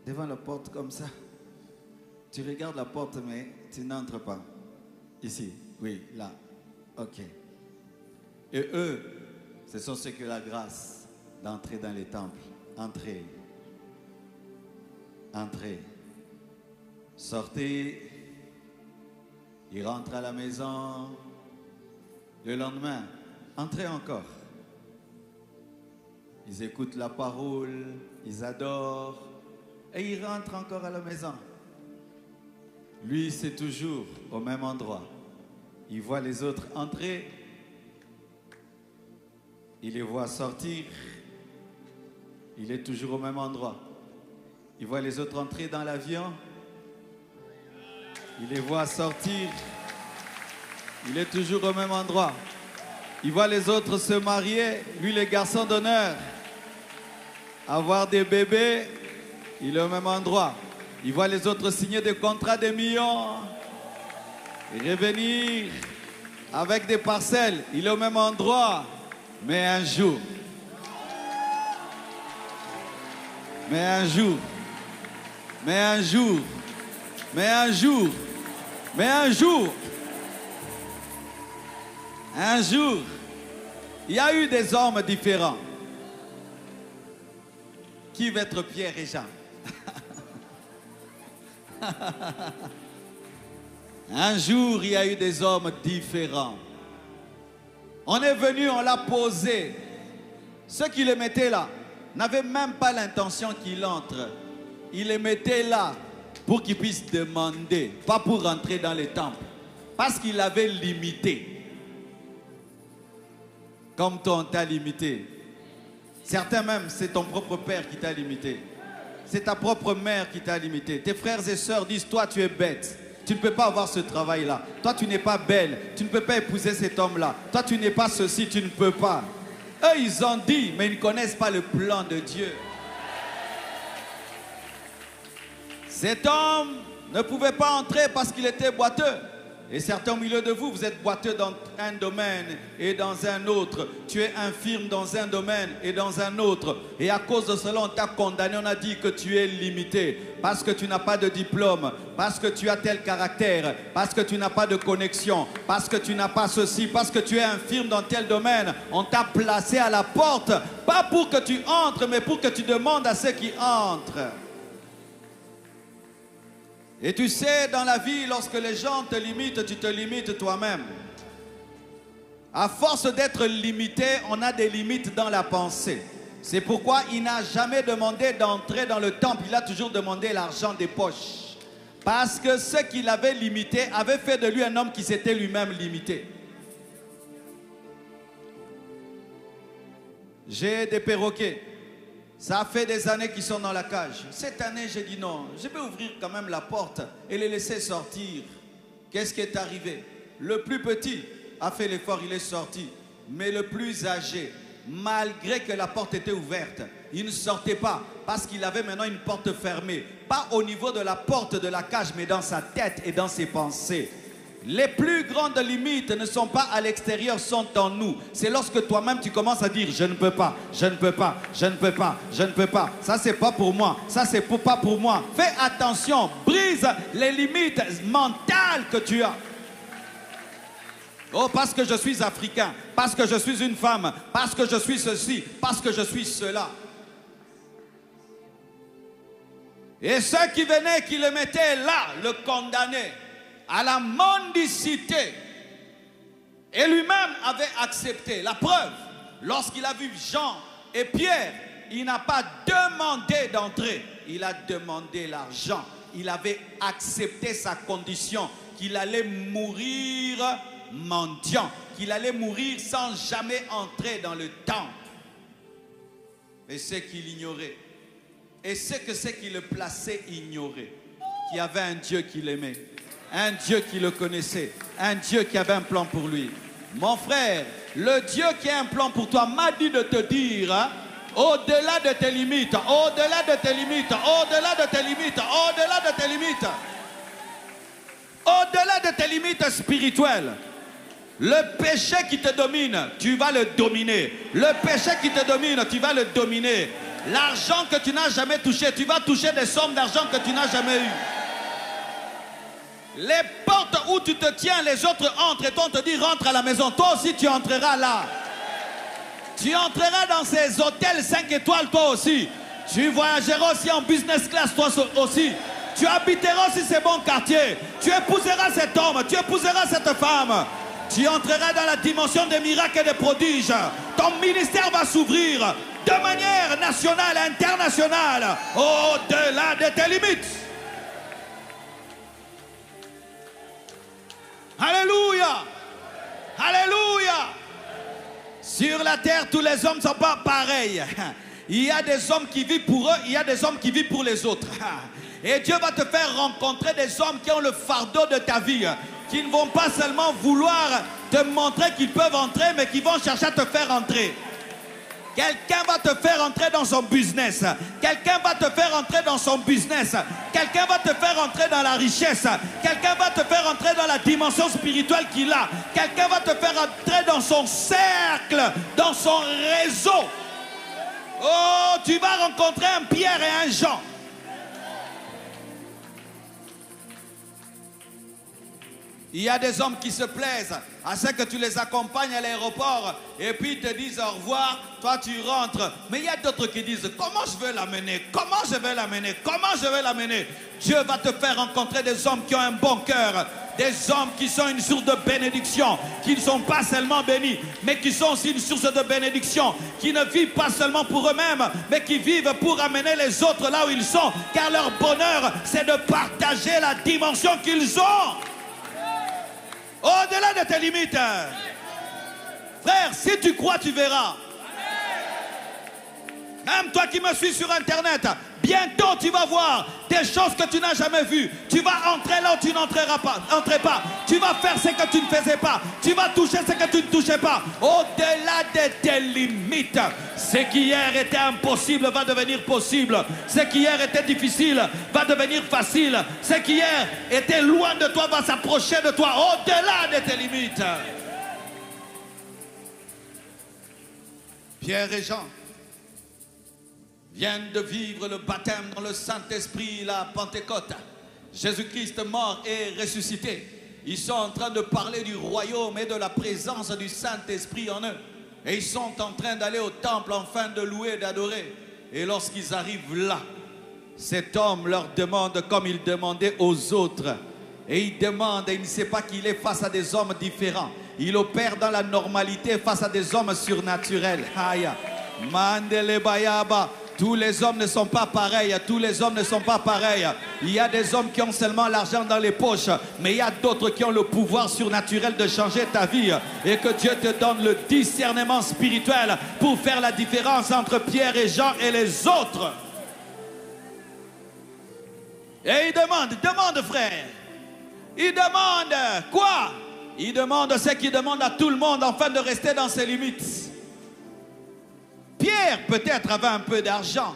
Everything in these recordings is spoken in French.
devant la porte comme ça. Tu regardes la porte, mais tu n'entres pas. Ici, oui, là. Ok. Et eux, ce sont ceux qui ont la grâce d'entrer dans les temples. Entrez. Entrez. Sortez. Ils rentrent à la maison. Le lendemain, entrez encore. Ils écoutent la parole, ils adorent, et ils rentrent encore à la maison. Lui, c'est toujours au même endroit. Il voit les autres entrer, il les voit sortir, il est toujours au même endroit. Il voit les autres entrer dans l'avion, il les voit sortir, il est toujours au même endroit. Il voit les autres se marier, lui les garçons d'honneur, avoir des bébés, il est au même endroit. Il voit les autres signer des contrats de millions, et revenir avec des parcelles, il est au même endroit. Mais un jour, un jour, il y a eu des hommes différents. Qui va être Pierre et Jean? Un jour, il y a eu des hommes différents. On est venu, on l'a posé. Ceux qui le mettaient là n'avaient même pas l'intention qu'il entre. Ils le mettaient là pour qu'il puisse demander, pas pour rentrer dans les temples. Parce qu'il avait limité. Comme toi, on t'a limité. Certains même, c'est ton propre père qui t'a limité. C'est ta propre mère qui t'a limité. Tes frères et sœurs disent, toi, tu es bête. Tu ne peux pas avoir ce travail-là. Toi, tu n'es pas belle. Tu ne peux pas épouser cet homme-là. Toi, tu n'es pas ceci, tu ne peux pas. Eux, ils ont dit, mais ils ne connaissent pas le plan de Dieu. Cet homme ne pouvait pas entrer parce qu'il était boiteux. Et certains au milieu de vous, vous êtes boiteux dans un domaine et dans un autre. Tu es infirme dans un domaine et dans un autre. Et à cause de cela, on t'a condamné, on a dit que tu es limité. Parce que tu n'as pas de diplôme, parce que tu as tel caractère, parce que tu n'as pas de connexion, parce que tu n'as pas ceci, parce que tu es infirme dans tel domaine. On t'a placé à la porte, pas pour que tu entres, mais pour que tu demandes à ceux qui entrent. Et tu sais, dans la vie, lorsque les gens te limitent, tu te limites toi-même. À force d'être limité, on a des limites dans la pensée. C'est pourquoi il n'a jamais demandé d'entrer dans le temple. Il a toujours demandé l'argent des poches. Parce que ceux qui l'avaient limité avaient fait de lui un homme qui s'était lui-même limité. J'ai des perroquets. Ça fait des années qu'ils sont dans la cage. Cette année, j'ai dit non, je vais ouvrir quand même la porte et les laisser sortir. Qu'est-ce qui est arrivé? Le plus petit a fait l'effort, il est sorti. Mais le plus âgé, malgré que la porte était ouverte, il ne sortait pas parce qu'il avait maintenant une porte fermée. Pas au niveau de la porte de la cage, mais dans sa tête et dans ses pensées. Les plus grandes limites ne sont pas à l'extérieur, sont en nous. C'est lorsque toi-même tu commences à dire je ne peux pas, je ne peux pas, je ne peux pas, je ne peux pas. Ça c'est pas pour moi, ça c'est pas pour moi. Fais attention, brise les limites mentales que tu as. Oh, parce que je suis africain, parce que je suis une femme, parce que je suis ceci, parce que je suis cela. Et ceux qui venaient, qui le mettaient là, le condamnaient à la mendicité. Et lui-même avait accepté. La preuve, lorsqu'il a vu Jean et Pierre, il n'a pas demandé d'entrer. Il a demandé l'argent. Il avait accepté sa condition, qu'il allait mourir mendiant, qu'il allait mourir sans jamais entrer dans le temple. Et c'est qu'il ignorait. Et c'est que c'est qui le plaçait ignorait. Qu'il y avait un Dieu qui l'aimait. Un Dieu qui le connaissait, un Dieu qui avait un plan pour lui. Mon frère, le Dieu qui a un plan pour toi m'a dit de te dire, hein, au-delà de tes limites, au-delà de tes limites, au-delà de tes limites, au-delà de tes limites, au-delà de tes limites spirituelles, le péché qui te domine, tu vas le dominer. Le péché qui te domine, tu vas le dominer. L'argent que tu n'as jamais touché, tu vas toucher des sommes d'argent que tu n'as jamais eues. Les portes où tu te tiens, les autres entrent et toi on te dit rentre à la maison. Toi aussi tu entreras là. Tu entreras dans ces hôtels 5 étoiles toi aussi. Tu voyageras aussi en business class toi aussi. Tu habiteras aussi ces bons quartiers. Tu épouseras cet homme, tu épouseras cette femme. Tu entreras dans la dimension des miracles et des prodiges. Ton ministère va s'ouvrir de manière nationale et internationale, au-delà de tes limites. Alléluia. Alléluia. Sur la terre, tous les hommes ne sont pas pareils. Il y a des hommes qui vivent pour eux, il y a des hommes qui vivent pour les autres. Et Dieu va te faire rencontrer des hommes qui ont le fardeau de ta vie, qui ne vont pas seulement vouloir te montrer qu'ils peuvent entrer, mais qui vont chercher à te faire entrer. Quelqu'un va te faire entrer dans son business. Quelqu'un va te faire entrer dans son business. Quelqu'un va te faire entrer dans la richesse. Quelqu'un va te faire entrer dans la dimension spirituelle qu'il a. Quelqu'un va te faire entrer dans son cercle, dans son réseau. Oh, tu vas rencontrer un Pierre et un Jean. Il y a des hommes qui se plaisent à ce que tu les accompagnes à l'aéroport et puis ils te disent au revoir, toi tu rentres. Mais il y a d'autres qui disent comment je vais l'amener, comment je vais l'amener, comment je vais l'amener. Dieu va te faire rencontrer des hommes qui ont un bon cœur, des hommes qui sont une source de bénédiction, qui ne sont pas seulement bénis, mais qui sont aussi une source de bénédiction, qui ne vivent pas seulement pour eux-mêmes, mais qui vivent pour amener les autres là où ils sont, car leur bonheur c'est de partager la dimension qu'ils ont. Au-delà de tes limites. Frère, si tu crois, tu verras. Même toi qui me suis sur Internet, bientôt tu vas voir des choses que tu n'as jamais vues. Tu vas entrer là où tu n'entreras pas. Tu vas faire ce que tu ne faisais pas. Tu vas toucher ce que tu ne touchais pas. Au-delà de tes limites. Ce qui hier était impossible va devenir possible. Ce qui hier était difficile va devenir facile. Ce qui hier était loin de toi va s'approcher de toi. Au-delà de tes limites. Pierre et Jean viennent de vivre le baptême dans le Saint-Esprit, la Pentecôte. Jésus-Christ mort et ressuscité. Ils sont en train de parler du royaume et de la présence du Saint-Esprit en eux. Et ils sont en train d'aller au temple afin de louer et d'adorer. Et lorsqu'ils arrivent là, cet homme leur demande comme il demandait aux autres. Et il demande, et il ne sait pas qu'il est face à des hommes différents. Il opère dans la normalité face à des hommes surnaturels. Aïe. Mandele Bayaba. Tous les hommes ne sont pas pareils. Tous les hommes ne sont pas pareils. Il y a des hommes qui ont seulement l'argent dans les poches, mais il y a d'autres qui ont le pouvoir surnaturel de changer ta vie. Et que Dieu te donne le discernement spirituel pour faire la différence entre Pierre et Jean et les autres. Et il demande frère. Il demande quoi? Il demande ce qu'il demande à tout le monde afin de rester dans ses limites. Pierre peut-être avait un peu d'argent,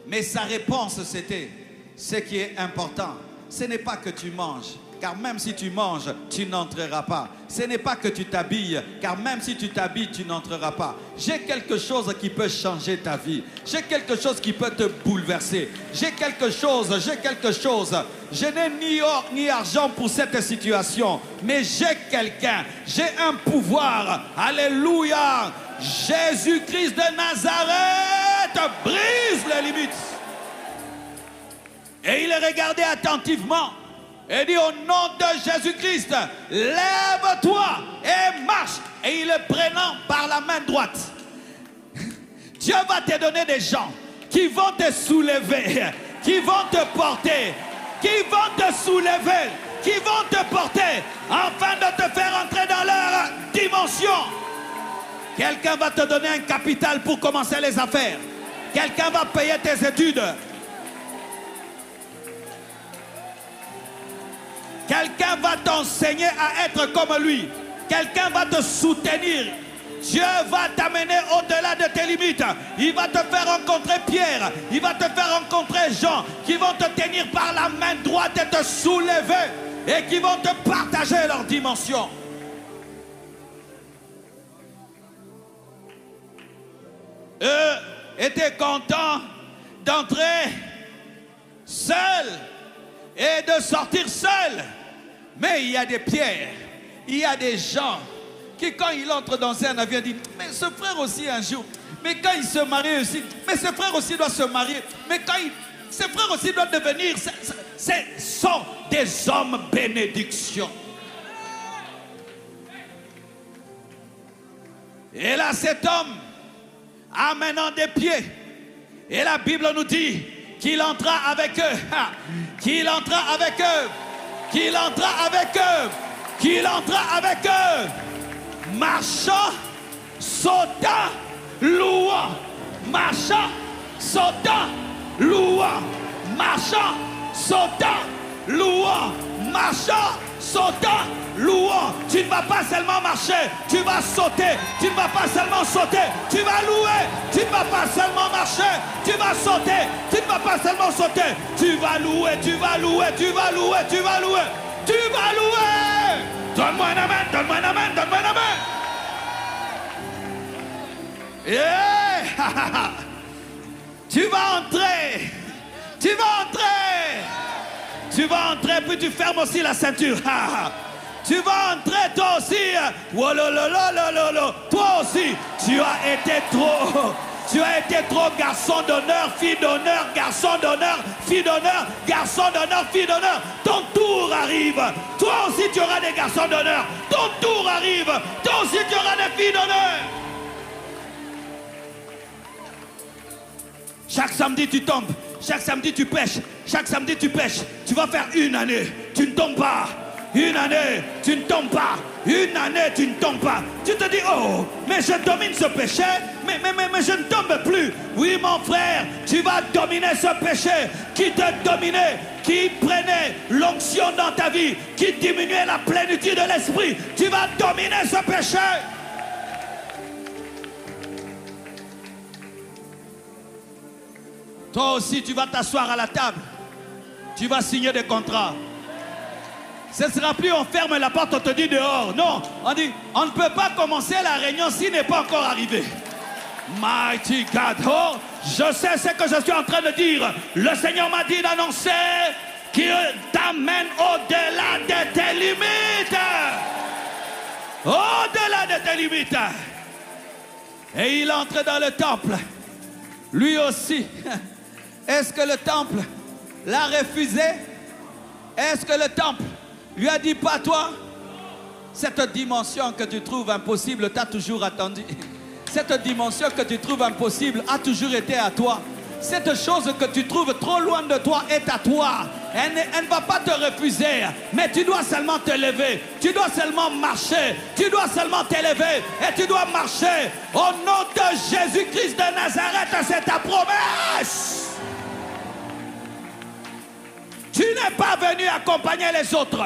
mais sa réponse c'était, ce qui est important, ce n'est pas que tu manges, car même si tu manges, tu n'entreras pas. Ce n'est pas que tu t'habilles, car même si tu t'habilles, tu n'entreras pas. J'ai quelque chose qui peut changer ta vie. J'ai quelque chose qui peut te bouleverser. J'ai quelque chose. Je n'ai ni or ni argent pour cette situation, mais j'ai quelqu'un, j'ai un pouvoir. Alléluia. Jésus-Christ de Nazareth brise les limites. Et il est regardé attentivement et dit au nom de Jésus-Christ, lève-toi et marche. Et il le prenant par la main droite. Dieu va te donner des gens qui vont te soulever, qui vont te porter, qui vont te soulever, qui vont te porter afin de te faire entrer dans leur dimension. Quelqu'un va te donner un capital pour commencer les affaires. Quelqu'un va payer tes études. Quelqu'un va t'enseigner à être comme lui. Quelqu'un va te soutenir. Dieu va t'amener au-delà de tes limites. Il va te faire rencontrer Pierre. Il va te faire rencontrer Jean, qui vont te tenir par la main droite et te soulever. Et qui vont te partager leur dimension. était content d'entrer seul et de sortir seul. Mais il y a des pierres, il y a des gens qui quand ils entrent dans un avion disent, mais ce frère aussi un jour, mais quand il se marie aussi, mais ce frère aussi doit se marier, mais quand ce frère aussi doit devenir, ce sont des hommes bénédiction. Et là cet homme a maintenant des pieds. Et la Bible nous dit qu'il entra avec eux. Qu'il entra avec eux. Qu'il entra avec eux. Qu'il entra avec eux. Marchant, sautant, louant. Marchant, sautant, louant. Marchant, sautant, louant. Marchant, sautant, louant. Tu ne vas pas seulement marcher, tu vas sauter. Tu ne vas pas seulement sauter, tu vas louer. Tu ne vas pas seulement marcher, tu vas sauter. Tu ne vas pas seulement sauter, tu vas louer, tu vas louer, tu vas louer, tu vas louer. Tu vas louer. Donne-moi un amen, donne-moi un amen, donne-moi un amen. Yeah. Tu vas entrer. Tu vas entrer. Tu vas entrer, puis tu fermes aussi la ceinture. Tu vas entrer toi aussi. Toi aussi, tu as été trop. Tu as été trop garçon d'honneur, fille d'honneur, garçon d'honneur, fille d'honneur, garçon d'honneur, fille d'honneur. Ton tour arrive. Toi aussi, tu auras des garçons d'honneur. Ton tour arrive. Toi aussi, tu auras des filles d'honneur. Chaque samedi, tu tombes. Chaque samedi, tu pêches. Chaque samedi, tu pêches. Tu vas faire une année. Tu ne tombes pas. Une année, tu ne tombes pas. Une année, tu ne tombes pas. Tu te dis, oh, mais je domine ce péché. Mais je ne tombe plus. Oui, mon frère, tu vas dominer ce péché qui te dominait, qui prenait l'onction dans ta vie, qui diminuait la plénitude de l'esprit. Tu vas dominer ce péché. Toi aussi, tu vas t'asseoir à la table. Tu vas signer des contrats. Ce ne sera plus on ferme la porte, on te dit dehors. Non, on dit, on ne peut pas commencer la réunion s'il n'est pas encore arrivé. Mighty God, oh, je sais ce que je suis en train de dire. Le Seigneur m'a dit d'annoncer qu'il t'amène au-delà de tes limites. Au-delà de tes limites. Et il entre dans le temple. Lui aussi. Est-ce que le temple l'a refusé? Est-ce que le temple lui a dit pas toi? Cette dimension que tu trouves impossible t'a toujours attendu. Cette dimension que tu trouves impossible a toujours été à toi. Cette chose que tu trouves trop loin de toi est à toi. Elle ne va pas te refuser. Mais tu dois seulement te lever. Tu dois seulement marcher. Tu dois seulement t'élever. Et tu dois marcher. Au nom de Jésus-Christ de Nazareth, c'est ta promesse. Tu n'es pas venu accompagner les autres.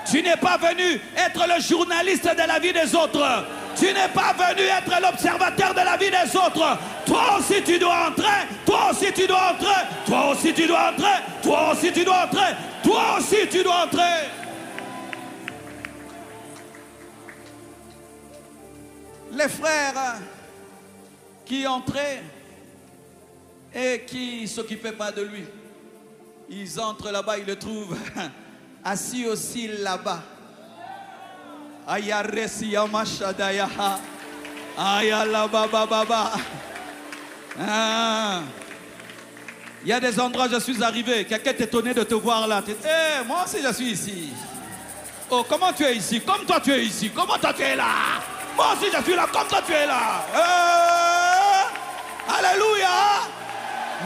Tu n'es pas venu être le journaliste de la vie des autres. Tu n'es pas venu être l'observateur de la vie des autres. Toi aussi tu dois entrer. Toi aussi tu dois entrer. Toi aussi tu dois entrer. Toi aussi tu dois entrer. Toi aussi tu dois entrer. Les frères qui entraient et qui ne s'occupaient pas de lui, ils entrent là-bas, ils le trouvent assis aussi là-bas. Ayaresi yamashadaya. Ayalabababa. Il y a des endroits où je suis arrivé. Quelqu'un est étonné de te voir là. Hey, moi aussi je suis ici. Oh, comment tu es ici? Comme toi tu es ici. Comment toi tu es là? Moi aussi je suis là. Comme toi tu es là. Alléluia.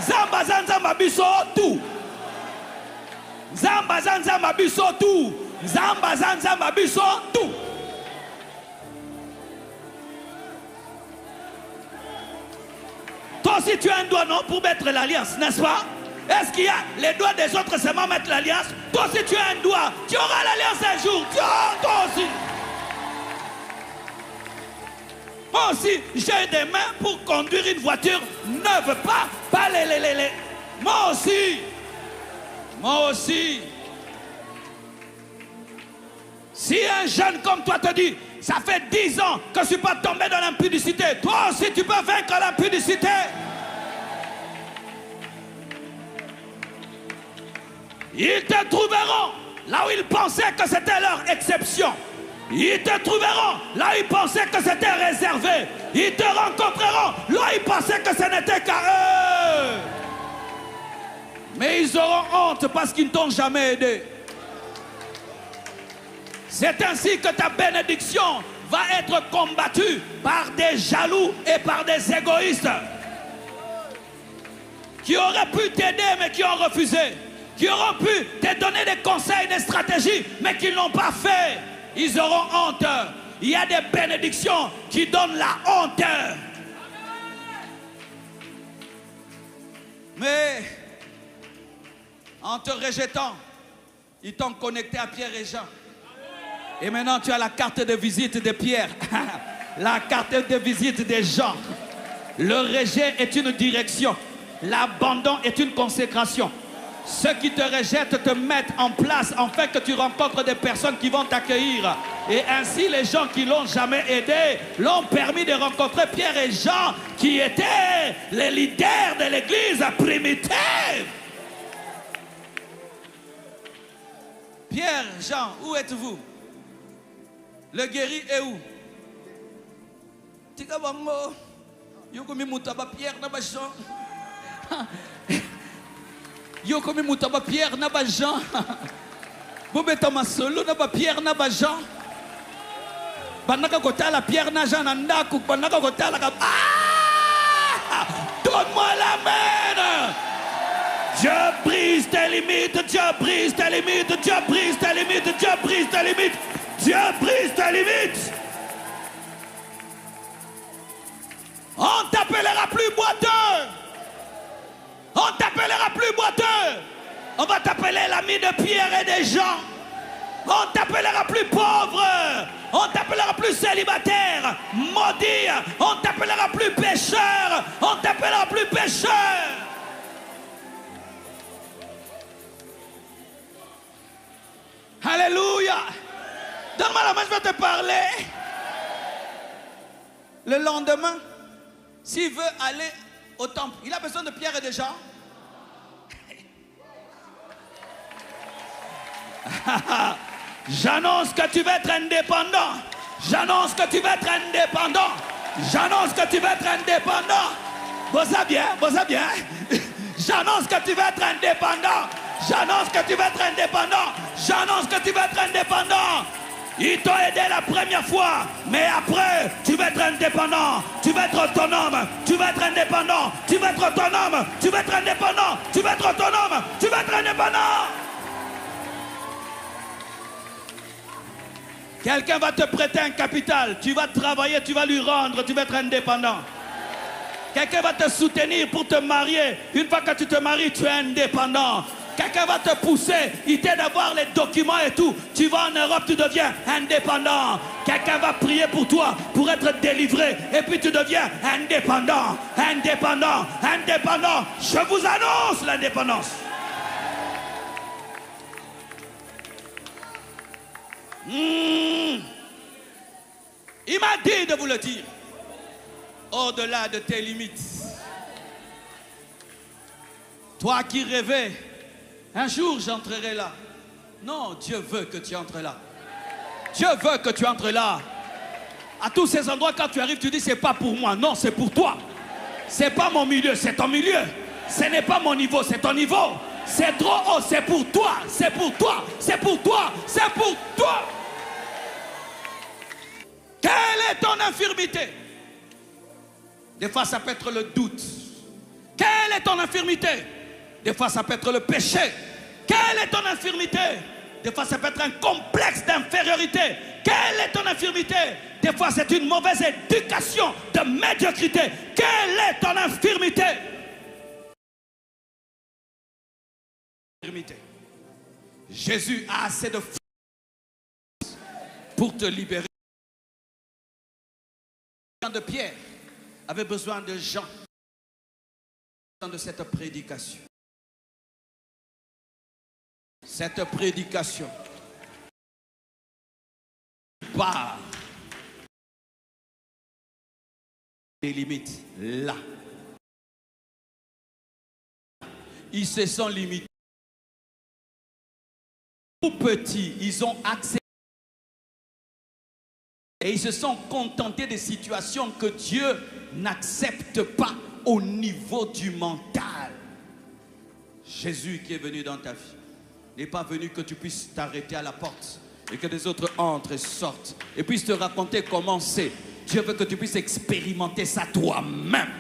Zamba zanzamba biso tout. Zamba zanzamba biso tout. Zamba zanzamba biso tout. Toi aussi tu as un doigt, non, pour mettre l'alliance, n'est-ce pas? Est-ce qu'il y a les doigts des autres seulement mettre l'alliance? Toi aussi tu as un doigt, tu auras l'alliance un jour. Toi aussi. Moi aussi j'ai des mains pour conduire une voiture neuve, pas les. Moi aussi. Moi aussi. Si un jeune comme toi te dit, ça fait 10 ans que je ne suis pas tombé dans l'impudicité, toi aussi tu peux vaincre l'impudicité. Ils te trouveront là où ils pensaient que c'était leur exception. Ils te trouveront là où ils pensaient que c'était réservé. Ils te rencontreront là où ils pensaient que ce n'était qu'à eux. Mais ils auront honte parce qu'ils ne t'ont jamais aidé. C'est ainsi que ta bénédiction va être combattue par des jaloux et par des égoïstes qui auraient pu t'aider mais qui ont refusé, qui auront pu te donner des conseils, des stratégies mais qui ne l'ont pas fait. Ils auront honte. Il y a des bénédictions qui donnent la honte. Mais en te rejetant, ils t'ont connecté à Pierre et Jean. Et maintenant tu as la carte de visite de Pierre, la carte de visite des gens. Le rejet est une direction, l'abandon est une consécration. Ceux qui te rejettent te mettent en place afin que tu rencontres des personnes qui vont t'accueillir. Et ainsi les gens qui l'ont jamais aidé l'ont permis de rencontrer Pierre et Jean qui étaient les leaders de l'église primitive. Pierre, Jean, où êtes-vous? Le guéri est où? Tika bango, yokomi mutaba Pierre naba Jean. Yokomi mutaba Pierre naba Jean. Bobeta masolo naba Pierre naba Jean. Banaka kotala Pierre na Jean nandaku banaka kotala ka. Ah! Donne-moi la main. Dieu brise tes limites, Dieu brise tes limites, Dieu brise tes limites, Dieu brise tes limites. Dieu brise tes limites. On ne t'appellera plus boiteux. On ne t'appellera plus boiteux. On va t'appeler l'ami de Pierre et des gens. On ne t'appellera plus pauvre. On ne t'appellera plus célibataire, maudit. On ne t'appellera plus pécheur. On ne t'appellera plus pécheur. Alléluia. Donne-moi la main, je vais te parler. Le lendemain, s'il veut aller au temple, il a besoin de Pierre et de Jean. J'annonce que tu vas être indépendant. J'annonce que tu vas être indépendant. J'annonce que tu vas être indépendant. Bossa bien, bossa bien. J'annonce que tu vas être indépendant. J'annonce que tu vas être indépendant. J'annonce que tu vas être indépendant. Ils t'ont aidé la première fois, mais après, tu vas être indépendant, tu vas être autonome, tu vas être indépendant, tu vas être autonome, tu vas être indépendant, tu vas être autonome, tu vas être indépendant. Quelqu'un va te prêter un capital, tu vas travailler, tu vas lui rendre, tu vas être indépendant. Quelqu'un va te soutenir pour te marier, une fois que tu te maries, tu es indépendant. Quelqu'un va te pousser, il t'aide d'avoir les documents et tout. Tu vas en Europe, tu deviens indépendant. Quelqu'un va prier pour toi, pour être délivré. Et puis tu deviens indépendant, indépendant, indépendant. Je vous annonce l'indépendance. Il m'a dit de vous le dire. Au-delà de tes limites. Toi qui rêvais, un jour j'entrerai là. Non, Dieu veut que tu entres là. Dieu veut que tu entres là. À tous ces endroits, quand tu arrives, tu dis c'est pas pour moi. Non, c'est pour toi. C'est pas mon milieu, c'est ton milieu. Ce n'est pas mon niveau, c'est ton niveau. C'est trop haut, c'est pour toi. C'est pour toi, c'est pour toi, c'est pour toi. Quelle est ton infirmité? Des fois, ça peut être le doute. Quelle est ton infirmité? Des fois, ça peut être le péché. Quelle est ton infirmité? Des fois, ça peut être un complexe d'infériorité. Quelle est ton infirmité? Des fois, c'est une mauvaise éducation de médiocrité. Quelle est ton infirmité? Jésus a assez de force pour te libérer. De Pierre avait besoin de Jean de cette prédication. Cette prédication part des limites là. Ils se sont limités. tout petits, ils ont accepté et ils se sont contentés des situations que Dieu n'accepte pas au niveau du mental. Jésus qui est venu dans ta vie n'est pas venu que tu puisses t'arrêter à la porte et que les autres entrent et sortent et puissent te raconter comment c'est. Dieu veut que tu puisses expérimenter ça toi-même.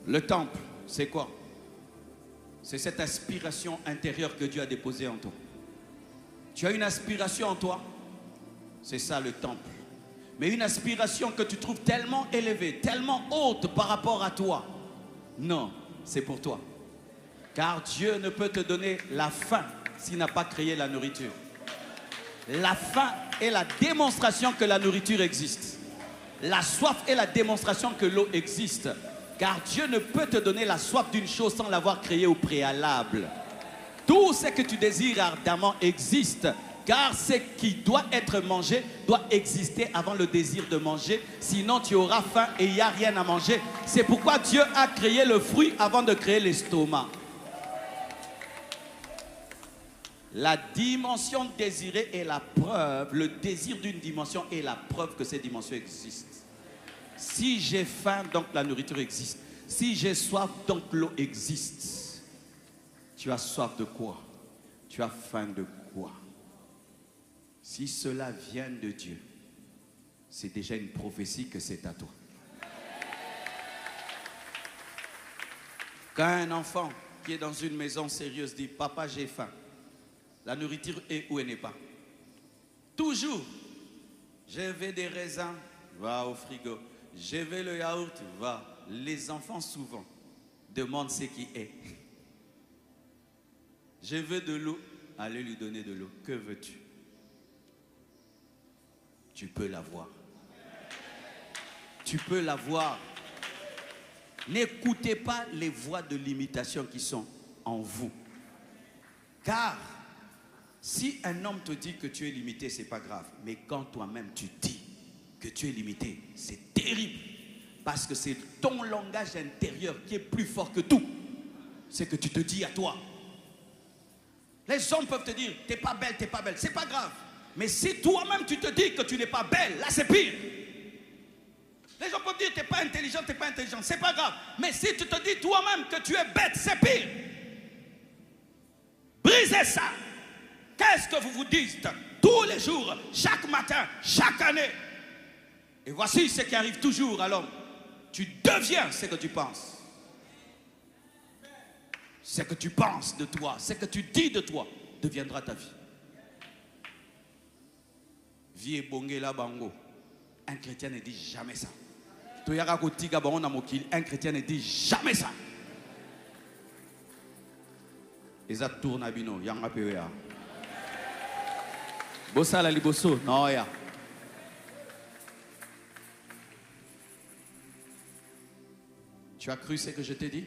Le temple, c'est quoi? C'est cette aspiration intérieure que Dieu a déposée en toi. Tu as une aspiration en toi, c'est ça le temple. Mais une aspiration que tu trouves tellement élevée, tellement haute par rapport à toi. Non, c'est pour toi. Car Dieu ne peut te donner la faim s'il n'a pas créé la nourriture. La faim est la démonstration que la nourriture existe. La soif est la démonstration que l'eau existe. Car Dieu ne peut te donner la soif d'une chose sans l'avoir créée au préalable. Tout ce que tu désires ardemment existe. Car ce qui doit être mangé doit exister avant le désir de manger. Sinon tu auras faim et il n'y a rien à manger. C'est pourquoi Dieu a créé le fruit avant de créer l'estomac. La dimension désirée est la preuve. Le désir d'une dimension est la preuve que cette dimension existe. Si j'ai faim, donc la nourriture existe. Si j'ai soif, donc l'eau existe. Tu as soif de quoi? Tu as faim de quoi? Si cela vient de Dieu, c'est déjà une prophétie que c'est à toi. Quand un enfant qui est dans une maison sérieuse dit « Papa, j'ai faim », la nourriture est où elle n'est pas. Toujours, je veux des raisins, va au frigo. Je veux le yaourt, va. Les enfants souvent demandent ce qui est. Je veux de l'eau, allez lui donner de l'eau. Que veux-tu? Tu peux l'avoir. Tu peux l'avoir. N'écoutez pas les voix de l'imitation qui sont en vous. Car si un homme te dit que tu es limité, ce n'est pas grave. Mais quand toi-même tu dis que tu es limité, c'est terrible. Parce que c'est ton langage intérieur qui est plus fort que tout. C'est que tu te dis à toi. Les hommes peuvent te dire, t'es pas belle, t'es pas belle. C'est pas grave. Mais si toi-même tu te dis que tu n'es pas belle, là c'est pire. Les gens peuvent dire, t'es pas intelligent, t'es pas intelligent. C'est pas grave. Mais si tu te dis toi-même que tu es bête, c'est pire. Brisez ça. Qu'est-ce que vous vous dites tous les jours, chaque matin, chaque année? Et voici ce qui arrive toujours à l'homme. Tu deviens ce que tu penses. Ce que tu penses de toi, ce que tu dis de toi, deviendra ta vie. Vie bongela bango. Un chrétien ne dit jamais ça. Un chrétien ne dit jamais ça. Et ça tourne à bino. Yanga pewea. Bossa la liboso. Non ya. Tu as cru ce que je t'ai dit?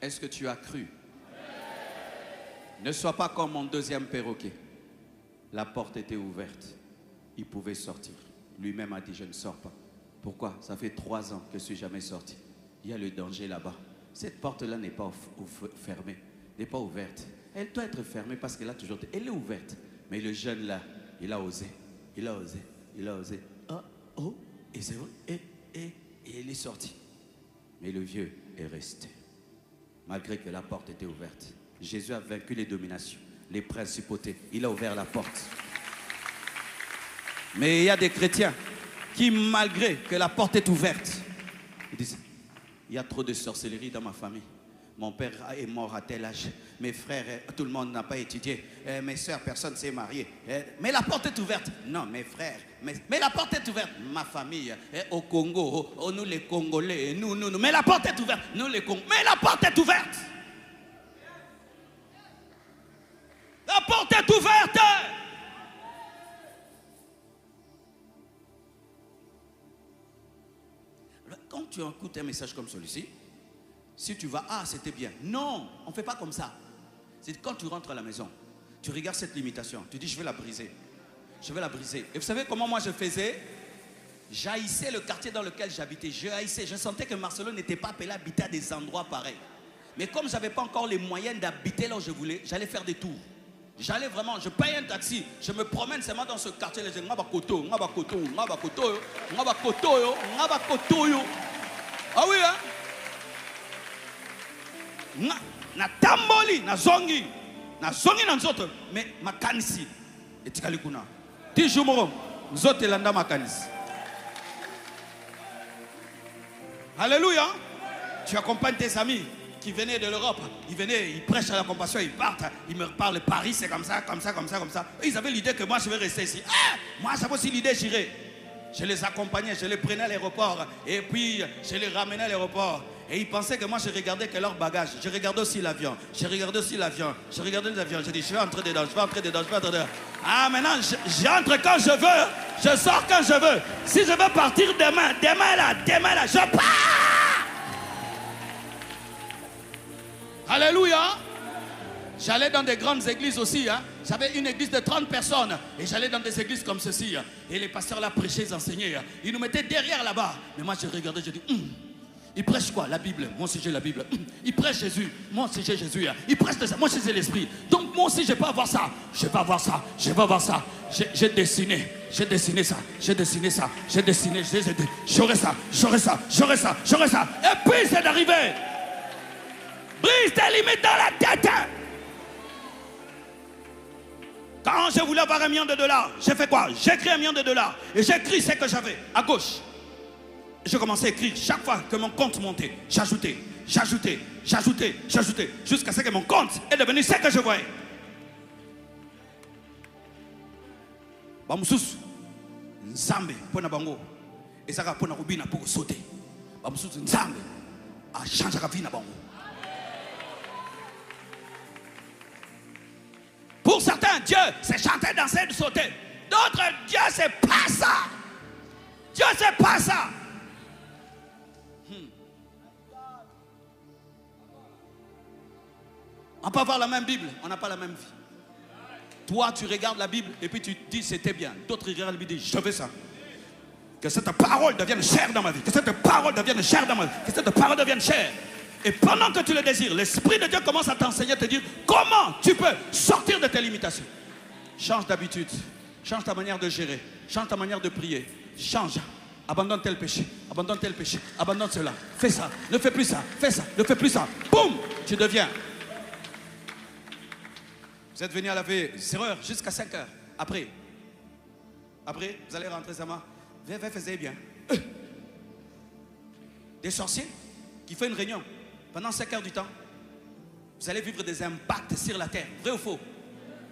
Est-ce que tu as cru? Ne sois pas comme mon deuxième perroquet. La porte était ouverte. Il pouvait sortir. Lui-même a dit, je ne sors pas. Pourquoi? Ça fait 3 ans que je ne suis jamais sorti. Il y a le danger là-bas. Cette porte-là n'est pas fermée, n'est pas ouverte. Elle doit être fermée parce qu'elle a toujours... Elle est ouverte. Mais le jeune là, il a osé. Il a osé. Il a osé. Oh, oh. Et c'est vrai. Et il est sorti. Mais le vieux est resté. Malgré que la porte était ouverte. Jésus a vaincu les dominations, les principautés. Il a ouvert la porte. Mais il y a des chrétiens qui, malgré que la porte est ouverte, ils disent, il y a trop de sorcellerie dans ma famille. Mon père est mort à tel âge. Mes frères, tout le monde n'a pas étudié. Mes soeurs, personne ne s'est marié. Mais la porte est ouverte. Non, mes frères. Mais la porte est ouverte. Ma famille, au Congo, nous les Congolais, nous. Mais la porte est ouverte. Nous les Congolais. Mais la porte est ouverte. La porte est ouverte. Quand tu écoutes un message comme celui-ci, si tu vas, ah c'était bien. Non, on ne fait pas comme ça. C'est quand tu rentres à la maison, tu regardes cette limitation, tu dis je vais la briser. Je vais la briser. Et vous savez comment moi je faisais? J'haïssais le quartier dans lequel j'habitais. Je sentais que Marcelo n'était pas appelé à habiter à des endroits pareils. Mais comme je n'avais pas encore les moyens d'habiter là où je voulais, j'allais faire des tours. J'allais vraiment, je paye un taxi, je me promène seulement dans ce quartier, je dis, ah oui, hein? Na tamboli, na zongi na nzoto, mais makanisi etikali kuna. Toujours morom, nzoto elanda makanisi. Alléluia. Tu accompagnes tes amis qui venaient de l'Europe, ils venaient, ils prêchent à la compassion, ils partent, ils me parlent, Paris c'est comme ça, comme ça, comme ça, comme ça. Et ils avaient l'idée que moi je vais rester ici. Ah, moi j'avais aussi l'idée, j'irais. Je les accompagnais, je les prenais à l'aéroport et puis je les ramenais à l'aéroport. Et ils pensaient que moi je regardais que leur bagage. Je regardais aussi l'avion. Je regardais aussi l'avion. Je regardais l'avion. Je dis, je vais entrer dedans, je vais entrer dedans, je vais entrer dedans. Ah, maintenant j'entre quand je veux, je sors quand je veux. Si je veux partir demain, demain là, je pars. Alléluia. J'allais dans des grandes églises aussi. Hein. J'avais une église de 30 personnes. Et j'allais dans des églises comme ceci. Et les pasteurs là prêchaient, ils enseignaient. Ils nous mettaient derrière là-bas. Mais moi je regardais, je dis, ils prêchent quoi? La Bible. Moi aussi j'ai la Bible. Ils prêchent Jésus. Moi aussi j'ai Jésus. Ils prêchent ça. Moi aussi j'ai l'Esprit. Donc moi aussi je vais avoir ça. Je vais avoir ça. Je vais avoir ça. J'ai dessiné. J'ai dessiné ça. J'ai dessiné ça. J'ai dessiné. J'aurai ça. J'aurai ça. J'aurai ça. J'aurai ça. Et puis c'est d'arriver. Brise tes limites dans la tête. Quand je voulais avoir $1 million, j'ai fait quoi? J'ai écrit $1 million et j'ai écrit ce que j'avais à gauche. Je commençais à écrire chaque fois que mon compte montait. J'ajoutais, jusqu'à ce que mon compte est devenu ce que je voyais. Bamoussous, Nzambe, pona bango, et ça va pona rubina pour sauter. Bamoussous, Nzambe, a changé la vie na bango. Pour certains, Dieu, c'est chanter, danser, sauter. D'autres, Dieu, c'est pas ça. Dieu, c'est pas ça. On peut avoir la même Bible, on n'a pas la même vie. Toi, tu regardes la Bible et puis tu dis c'était bien. D'autres regardent la Bible et disent je veux ça. Que cette parole devienne chère dans ma vie. Que cette parole devienne chère dans ma vie. Que cette parole devienne chère. Et pendant que tu le désires, l'Esprit de Dieu commence à t'enseigner, à te dire comment tu peux sortir de tes limitations. Change d'habitude. Change ta manière de gérer. Change ta manière de prier. Change. Abandonne tel péché. Abandonne tel péché. Abandonne cela. Fais ça. Ne fais plus ça. Fais ça. Ne fais plus ça. Boum. Tu deviens. Vous êtes venu à laver 0h jusqu'à 5h. Après, vous allez rentrer seulement. Faisez bien. Des sorciers qui font une réunion pendant 5 heures du temps. Vous allez vivre des impacts sur la terre. Vrai ou faux?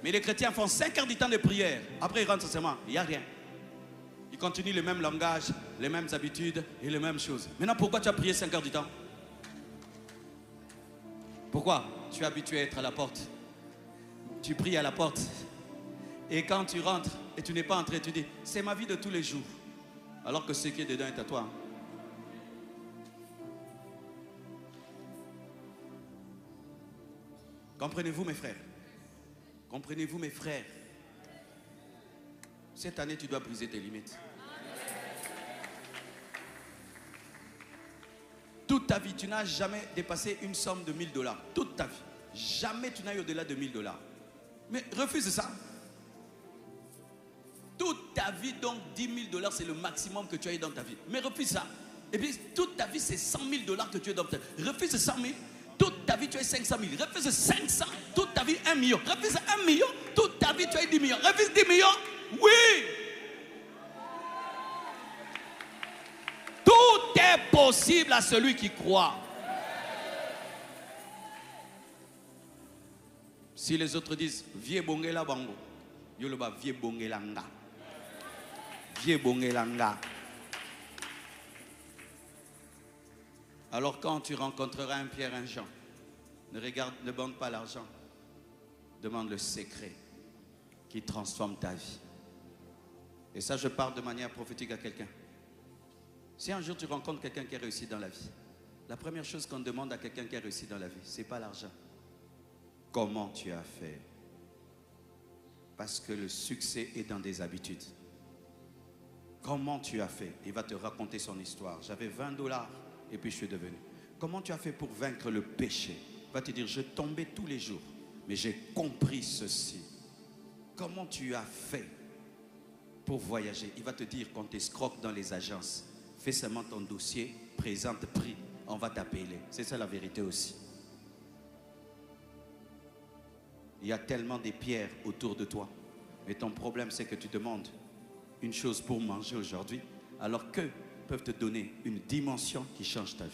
Mais les chrétiens font 5 heures du temps de prière. Après, ils rentrent seulement. Il n'y a rien. Ils continuent le même langage, les mêmes habitudes et les mêmes choses. Maintenant, pourquoi tu as prié 5 heures du temps? Pourquoi? Tu es habitué à être à la porte. Tu pries à la porte. Et quand tu rentres et tu n'es pas entré, tu dis, c'est ma vie de tous les jours. Alors que ce qui est dedans est à toi. Comprenez-vous mes frères? Comprenez-vous mes frères? Cette année, tu dois briser tes limites. Toute ta vie, tu n'as jamais dépassé une somme de $1000. Toute ta vie. Jamais tu n'as eu au-delà de $1000. Mais refuse ça. Toute ta vie, donc $10 000, c'est le maximum que tu as eu dans ta vie. Mais refuse ça. Et puis, toute ta vie, c'est $100 000 que tu as dans ta vie. Refuse 100 000. Toute ta vie, tu as 500 000. Refuse 500. Toute ta vie, 1 million. Refuse 1 million. Toute ta vie, tu as 10 millions. Refuse 10 millions. Oui. Tout est possible à celui qui croit. Si les autres disent vie bongela bango, yoloba vie bongelanga. Vie bongelanga. Alors quand tu rencontreras un Pierre, un Jean, ne demande pas l'argent, demande le secret qui transforme ta vie. Et ça, je parle de manière prophétique à quelqu'un. Si un jour tu rencontres quelqu'un qui a réussi dans la vie, la première chose qu'on demande à quelqu'un qui a réussi dans la vie, c'est pas l'argent. Comment tu as fait? Parce que le succès est dans des habitudes. Comment tu as fait? Il va te raconter son histoire. J'avais $20 et puis je suis devenu. Comment tu as fait pour vaincre le péché? va te dire, je tombais tous les jours, mais j'ai compris ceci. Comment tu as fait pour voyager? Il va te dire qu'on t'escroque dans les agences. Fais seulement ton dossier, présente prix, on va t'appeler. C'est ça la vérité aussi. Il y a tellement de pierres autour de toi. Mais ton problème, c'est que tu demandes une chose pour manger aujourd'hui, alors qu'eux peuvent te donner une dimension qui change ta vie.